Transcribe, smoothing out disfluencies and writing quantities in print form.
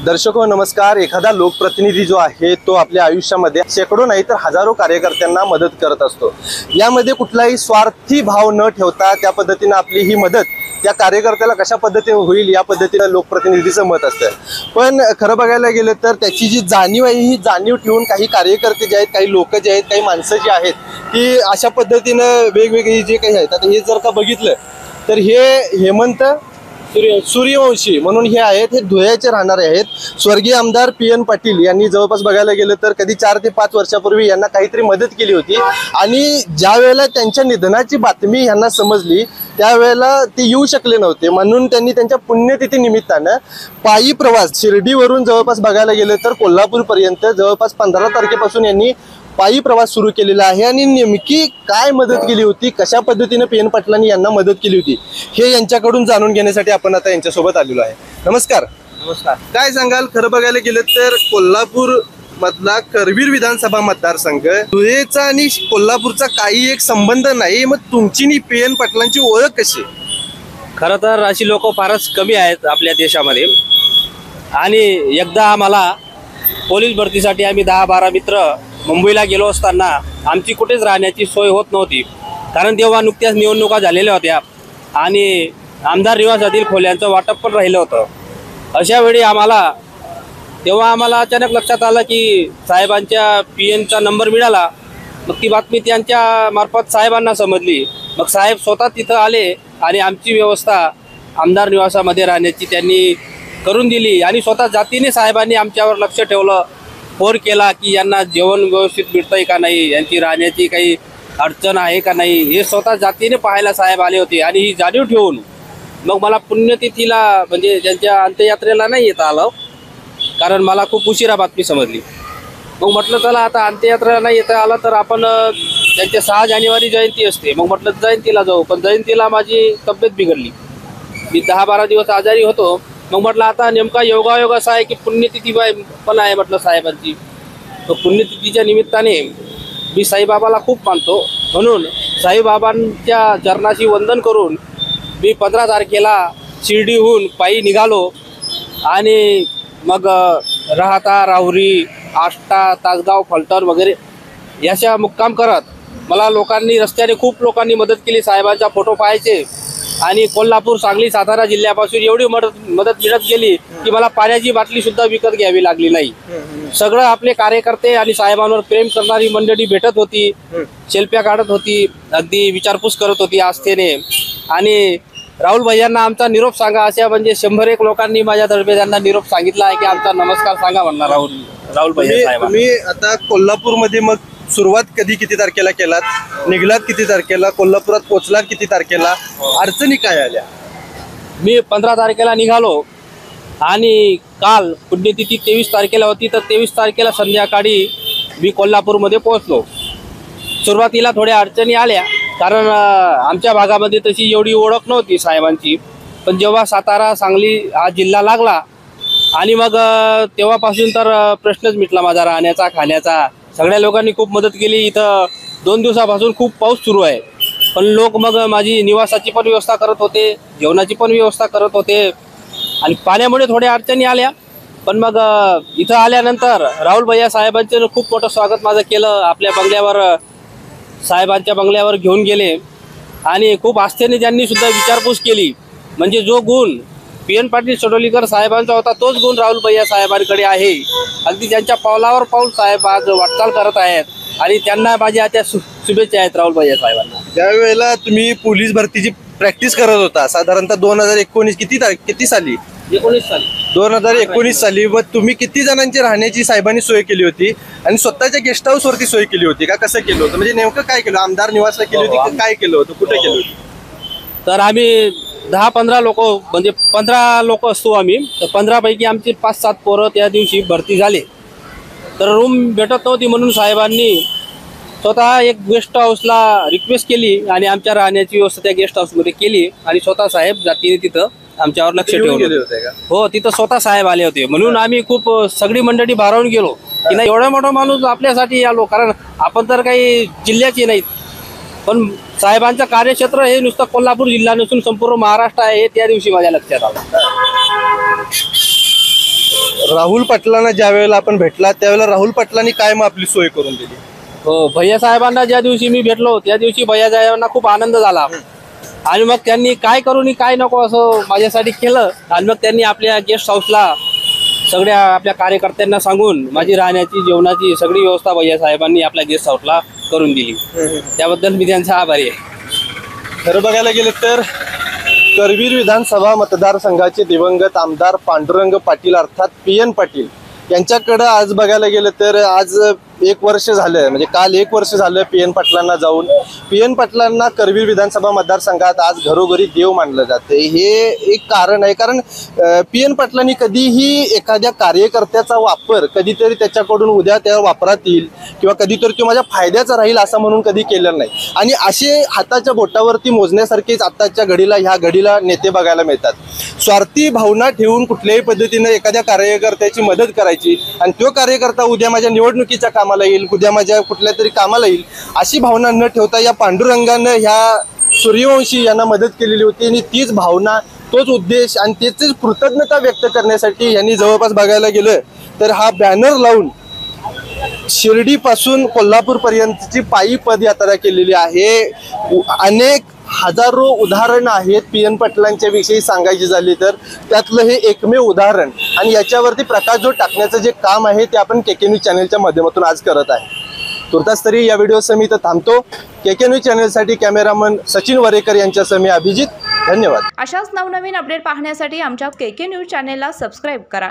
दर्शको नमस्कार। एखादा लोकप्रतिनिधी जो आहे तो आपल्या आयुष्यामध्ये शेकडो नाही तर हजारो कार्यकर्त्यांना मदत करत असतो। यामध्ये कुठलाही स्वार्थी भाव न ठेवता त्या पद्धतीने आपली ही मदत त्या कार्यकर्त्याला कशा पद्धतीने होईल या पद्धतीने लोकप्रतिनिधीचं मत असतं। पण खरं बघायला गेलं तर त्याची जी जाणीव आहे ही जाणीव ठेवून काही कार्यकर्ते जे आहेत, काही लोक जे आहेत, काही माणसं जी आहेत ती अशा पद्धतीनं वेगवेगळी जे काही आहेत, आता हे जर का बघितलं तर हे हेमंत सूर्यवंशी म्हणून हे आहेत, हे धुळ्याचे राहणारे आहेत। स्वर्गीय आमदार PN पाटील यांनी जवळपास बघायला गेलं तर कधी 4 ते 5 वर्षापूर्वी यांना काहीतरी मदत केली होती आणि ज्या वेळेला त्यांच्या निधनाची बातमी यांना समजली त्यावेळेला ते येऊ शकले नव्हते, म्हणून त्यांनी त्यांच्या पुण्यतिथी निमित्तानं पायी प्रवास शिर्डीवरून जवळपास बघायला गेलं तर कोल्हापूरपर्यंत जवळपास 15 तारखेपासून यांनी पायी प्रवास सुरू केलेला आहे। आणि नेमकी काय मदत केली होती, कशा पद्धतीने PN पाटलांनी यांना मदत केली होती हे यांच्याकडून जाणून घेण्यासाठी आपण आता यांच्यासोबत आलेलो आहे। नमस्कार। नमस्कार। काय सांगाल, खरं बघायला गेलं तर कोल्हापूर मधला करवीर विधानसभा मतदारसंघ धुळेचा आणि कोल्हापूरचा काही एक संबंध नाही, मग तुमची आणि PN पाटलांची ओळख कशी? खरं तर अशी लोक फारच कमी आहेत आपल्या देशामध्ये। आणि एकदा आम्हाला पोलीस भरतीसाठी आम्ही 10-12 मित्र मुंबईला गेलो असताना आमची कुठेच राहण्याची सोय होत नव्हती, कारण तेव्हा नुकत्याच निवडणुका झालेल्या होत्या आणि आमदार निवासातील खोल्यांचं वाटप पण राहिलं होतं। अशा वेळी तेव्हा आम्हाला अचानक लक्षात आलं की साहेबांच्या PNचा नंबर मिळाला। मग ती बातमी त्यांच्या मार्फत साहेबांना समजली। मग साहेब स्वतः तिथं आले आणि आमची व्यवस्था आमदार निवासामध्ये राहण्याची त्यांनी करून दिली आणि स्वतः जातीने साहेबांनी आमच्यावर लक्ष ठेवलं, फोन केला की यांना जेवण व्यवस्थित मिळतंय का नाही, यांची राहण्याची काही अडचण आहे का नाही, हे स्वतः जातीने पाहायला साहेब आले होते। आणि ही जाणीव ठेवून मग मला पुण्यतिथीला म्हणजे त्यांच्या अंत्ययात्रेला नाही येता आलं, कारण मला खूप उशिरा बातमी समजली। मग म्हटलं चला आता अंत्ययात्रेला नाही येता आलं तर आपण त्यांच्या 6 जानेवारी जयंती असते, मग म्हटलं जयंतीला जाऊ, पण जयंतीला माझी तब्येत बिघडली, मी 10-12 दिवस आजारी होतो। मग म्हटलं आता नेमका योगायोग असा आहे की पुण्यतिथी पण आहे म्हटलं साहेबांची, तर पुण्यतिथीच्या निमित्ताने मी साईबाबाला खूप मानतो, म्हणून साईबाबांच्या चरणाशी वंदन करून मी 15 तारखेला शिर्डीहून पायी निघालो आणि मग राहता, राहुरी, आष्टा, तासगाव, फलटण वगैरे याच्या मुक्काम करत मला रस्त्याने खूप लोकांनी मदत केली। साहेबांचा फोटो पाहायचे आणि कोल्हापूर, सांगली, सातारा जिल्ह्यापासून एवढी मदत मिळत गेली की मला पाण्याची बाटली सुद्धा विकत घ्यावी लागली नाही। सगळं आपले कार्यकर्ते आणि साहेबांवर प्रेम करणारी मंडळी भेटत होती, सेल्फ्या काढत होती, अगदी विचारपूस करत होती आस्थेने। आणि राहुल भैयांना आमचा निरोप सांगा अशा म्हणजे 100-1 लोकांनी माझ्यातर्फे त्यांना निरोप सांगितला आहे की आमचा नमस्कार सांगा म्हणणार राहुल भैया साहेब। तुम्ही आता कोल्हापूरमध्ये मग सुरुवात किती तारखेला केलात, निघलात किती तारखेला, कोल्हापुरात पोहोचलात किती तारखेला, अडचणी काय आल्या? मी 15 तारखेला निघालो आणि काल पुण्यतिथी 23 तारखेला होती, तर 23 तारखेला संध्याकाळी मी कोल्हापूरमध्ये पोहोचलो। सुरुवातीला थोड्या अडचणी आल्या, कारण आमच्या भागामध्ये तशी एवढी ओळख नव्हती साहेबांची, पण जेव्हा सातारा, सांगली हा जिल्हा लागला आणि मग तेव्हापासून तर प्रश्नच मिटला माझा राहण्याचा, खाण्याचा। सगळ्या लोकांनी खूप मदत केली। इथं 2 दिवसापासून खूप पाऊस सुरू आहे, पण लोक मग माझी निवासाची पण व्यवस्था करत होते, जेवणाची पण व्यवस्था करत होते आणि पाण्यामुळे थोड्या अडचणी आल्या। पण मग इथं आल्यानंतर राहुल भैया साहेबांचं खूप मोठं स्वागत माझं केलं। आपल्या बंगल्यावर, साहेबांच्या बंगल्यावर घेऊन गेले आणि खूप आस्थेने त्यांनी सुद्धा विचारपूस केली। म्हणजे जो गुण PN पाटील सडोलीकर साहेबांचा होता तोच गुण राहुल भैया साहेबांकडे आहे। अगदी त्यांच्या पावलावर पाऊल साहेब आज वाटचाल करत आहेत आणि त्यांना माझ्या त्या शुभेच्छा आहेत राहुल भैया साहेबांना। ज्यावेळेला तुम्ही पोलीस भरतीची प्रॅक्टिस करत होता साधारणतः 2019 किती साली? 2019 साली मग तुम्ही किती जणांची राहण्याची साहेबांनी सोय केली होती आणि स्वतःच्या गेस्ट हाऊस वरती सोय केली होती का? कसं केलं होतं, म्हणजे नेमकं काय केलं? आमदार निवासला केली होती, काय केलं होतं, कुठे केलं होतं? तर आम्ही 10-15 लोक, म्हणजे 15 लोक असतो आम्ही, तर 15 पैकी आमची 5-7 पोरं त्या दिवशी भरती झाले। तर रूम भेटत नव्हती म्हणून साहेबांनी स्वतः एक गेस्ट हाऊसला रिक्वेस्ट केली आणि आमच्या राहण्याची व्यवस्था त्या गेस्ट हाऊसमध्ये केली आणि स्वतः साहेब जातीने तिथं आमच्यावर लक्ष ठेवलं होतं। हो, तिथं स्वतः साहेब आले होते, म्हणून आम्ही खूप सगळी मंडळी भारावून गेलो की नाही एवढा मोठा माणूस आपल्यासाठी आलो, कारण आपण तर काही जिल्ह्याचे नाहीत, पण साहेबांचं कार्यक्षेत्र हे नुसतं कोल्हापूर जिल्हा नसून संपूर्ण महाराष्ट्र आहे हे त्या दिवशी माझ्या लक्षात आलं। राहुल पाटलांना ज्या वेळेला आपण भेटला त्यावेळेला राहुल पाटलांनी काय मग आपली सोय करून दिली? हो, भैया साहेबांना ज्या दिवशी मी भेटलो त्या दिवशी भैया साहेबांना खूप आनंद झाला आणि मग त्यांनी काय करू आणि काय नको असं माझ्यासाठी केलं आणि मग त्यांनी आपल्या गेस्ट हाऊसला सगळ्या आपल्या कार्यकर्त्यांना सांगून माझी राहण्याची जेवणाची सगळी व्यवस्था भैया साहेबांनी आपल्या गेस्ट हाऊसला करून दिली. त्याबद्दल मी त्यांचा आभारी आहे. खरं बघायला गेलं तर करवीर विधानसभा मतदारसंघाचे दिवंगत आमदार पांडुरंग पाटील अर्थात PN पाटील यांच्याकडं आज बघायला गेलं तर आज 1 वर्ष झालं, म्हणजे काल 1 वर्ष झालं PN पाटलांना जाऊन. PN पाटलांना करवीर विधानसभा मतदारसंघात आज घरोघरी देव मानलं जाते. हे एक कारण आहे, कारण PN पाटलांनी कधीही एखाद्या कार्यकर्त्याचा वापर कधीतरी त्याच्याकडून उद्या त्या वापरात येईल किंवा कधीतरी तो माझ्या फायद्याचा राहील असं म्हणून कधी केलं नाही. आणि असे हाताच्या बोटावरती मोजण्यासारखेच आताच्या ह्या घडीला नेते बघायला मिळतात. स्वार्थी भावना ठेवून कुठल्याही पद्धतीने एखाद्या कार्यकर्त्याची मदत करायची आणि तो कार्यकर्ता उद्या माझ्या निवडणुकीच्या कामाला येईल, उद्या माझ्या कुठल्या तरी कामाला येईल अशी भावना न ठेवता या पांडुरंगानं ह्या सूर्यवंशी यांना मदत केलेली होती. आणि तीच भावना, तोच उद्देश आणि त्याचीच कृतज्ञता व्यक्त करण्यासाठी यांनी जवळपास बघायला गेलं तर हा बॅनर लावून शिर्डीपासून कोल्हापूरपर्यंतची पायी पदयात्रा केलेली आहे. अनेक हजारो उदाहरणं आहेत PN पाटलांच्या विषयी सांगायची झाली तर त्यातलं हे एकमेव उदाहरण. आणि याच्यावरती प्रकाशझोत टाकण्याचं जे काम आहे ते आपण KK न्यूज चॅनलच्या माध्यमातून आज करत आहे. तुर्तास तरी या व्हिडिओसह मी इथं थांबतो. KK न्यूज चॅनलसाठी कॅमेरामन सचिन वरेकर यांच्यासह मी अभिजित. धन्यवाद. अशाच नवनवीन अपडेट पाहण्यासाठी आमच्या KK न्यूज चॅनेलला सबस्क्राईब करा.